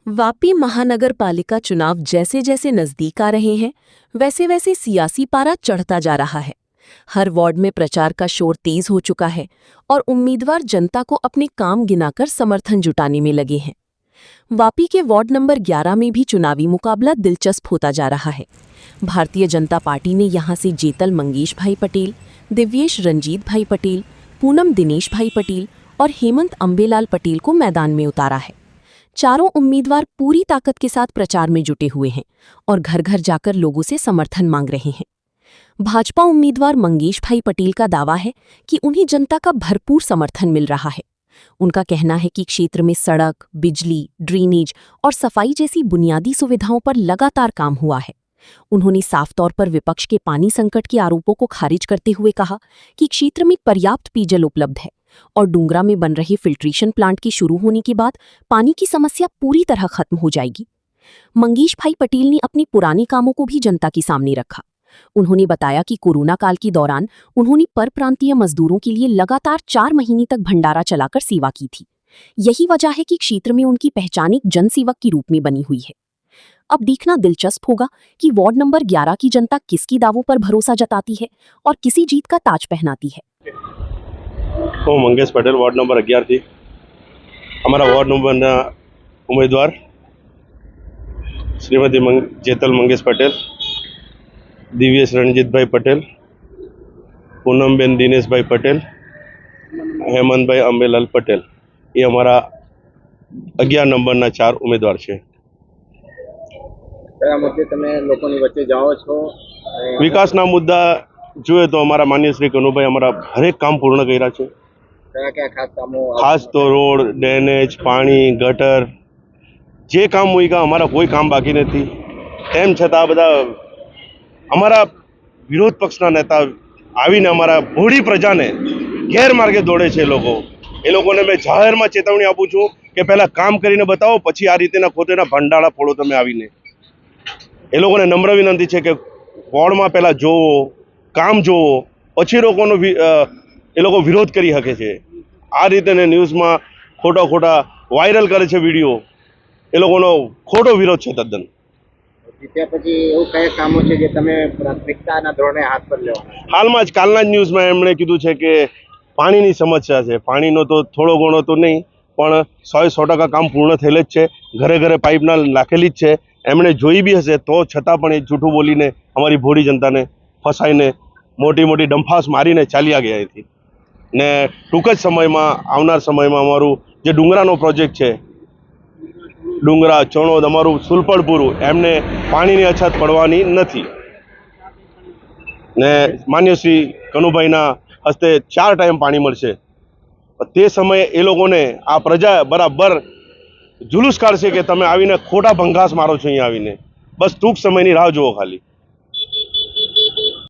वापी महानगर पालिका चुनाव जैसे जैसे नजदीक आ रहे हैं वैसे वैसे सियासी पारा चढ़ता जा रहा है। हर वार्ड में प्रचार का शोर तेज हो चुका है और उम्मीदवार जनता को अपने काम गिनाकर समर्थन जुटाने में लगे हैं। वापी के वार्ड नंबर 11 में भी चुनावी मुकाबला दिलचस्प होता जा रहा है। भारतीय जनता पार्टी ने यहां से जेतल मंगेश भाई पटेल, दिव्येश रंजीत भाई पटेल, पूनम दिनेश भाई पटेल और हेमंत अंबेलाल पटेल को मैदान में उतारा है। चारों उम्मीदवार पूरी ताकत के साथ प्रचार में जुटे हुए हैं और घर घर जाकर लोगों से समर्थन मांग रहे हैं। भाजपा उम्मीदवार मंगेश भाई पटेल का दावा है कि उन्हें जनता का भरपूर समर्थन मिल रहा है। उनका कहना है कि क्षेत्र में सड़क, बिजली, ड्रेनेज और सफाई जैसी बुनियादी सुविधाओं पर लगातार काम हुआ है। उन्होंने साफ तौर पर विपक्ष के पानी संकट के आरोपों को खारिज करते हुए कहा कि क्षेत्र में पर्याप्त पेयजल उपलब्ध है और डूंगरा में बन रहे फिल्ट्रेशन प्लांट के शुरू होने के बाद पानी की समस्या पूरी तरह खत्म हो जाएगी। मंगेश भाई पटेल ने अपने पुराने कामों को भी जनता के सामने रखा। उन्होंने बताया कि कोरोना काल के दौरान उन्होंने परप्रांतीय मजदूरों के लिए लगातार 4 महीने तक भंडारा चलाकर सेवा की थी। यही वजह है कि क्षेत्र में उनकी पहचान एक जनसेवक के रूप में बनी हुई है। अब देखना दिलचस्प होगा कि वार्ड नंबर 11 की जनता किसकी दावों पर भरोसा जताती है और किसी जीत का ताज पहनाती है। હું મંગેશ પટેલ વોર્ડ નંબર 11 થી અમારા વોર્ડ નંબરના ઉમેદવાર શ્રીમતી જેતલ મંગેશ પટેલ, દિવ્યેશ રણજીતભાઈ પટેલ, પૂનમબેન દિનેશભાઈ પટેલ, હેમંતભાઈ અંબેલાલ પટેલ એ અમારા 11 નંબરના 4 ઉમેદવાર છે। કયા મુદ્દે તમે લોકોની વચ્ચે જાઓ છો? વિકાસના મુદ્દા જોઈએ તો અમારા માન્ય શ્રી કનુભાઈ અમારા હરેક કામ પૂર્ણ કર્યા છે। કયા કયા ખાસ કામો? ખાસ તો રોડ, ડ્રેનેજ, પાણી, ગટર, જે કામ મૂક્યા અમારા કોઈ કામ બાકી નથી। તેમ છતાં બધા અમારા વિરોધ પક્ષના નેતા આવીને અમારા ભોળી પ્રજાને ગેરમાર્ગે દોડે છે। એ લોકોને મેં જાહેરમાં ચેતવણી આપું છું કે પહેલાં કામ કરીને બતાવો, પછી આ રીતેના ખોટેના ભંડાળા ફોડો તમે આવીને। એ લોકોને નમ્ર વિનંતી છે કે વોર્ડમાં પહેલાં જોવો, કામ જોવો, પછી લોકોનો એ લોકો વિરોધ કરી શકે છે। આ રીતે ન્યૂઝમાં ખોટા વાયરલ કરે છે વિડીયો, એ લોકોનો ખોટો વિરોધ છે તદ્દન। જીત્યા પછી એવું કયા કામો છે જે તમે પ્રાથમિકતાના ધોરણે હાથ પર લેવા? હાલમાં જ કાલના જ ન્યૂઝમાં એમણે કીધું છે કે પાણીની સમસ્યા છે। પાણીનો તો થોડો ઘણો તો નહીં પણ 100% કામ પૂર્ણ થયેલ જ છે। ઘરે ઘરે પાઇપના નાખેલી જ છે। એમણે જોઈ બી હશે તો છતાં પણ એ જૂઠું બોલીને અમારી ભોળી જનતાને ફસાઈને મોટી મોટી ડંફાસ મારીને ચાલ્યા ગયા અહીંથી। ને ટૂંક જ સમયમાં આવનાર સમયમાં અમારું જે ડુંગરાનો પ્રોજેક્ટ છે, ડુંગરા, ચણોદ, અમારું સુલપડપુરું, એમને પાણીની અછત પડવાની નથી। ને માન્ય શ્રી કનુભાઈના હસ્તે 4 ટાઈમ પાણી મળશે। તે સમયે એ લોકોને આ પ્રજા બરાબર જુલુસ કાઢશે કે તમે આવીને ખોટા ભંગાસ મારો છો અહીંયા આવીને। બસ ટૂંક સમયની રાહ જુઓ ખાલી।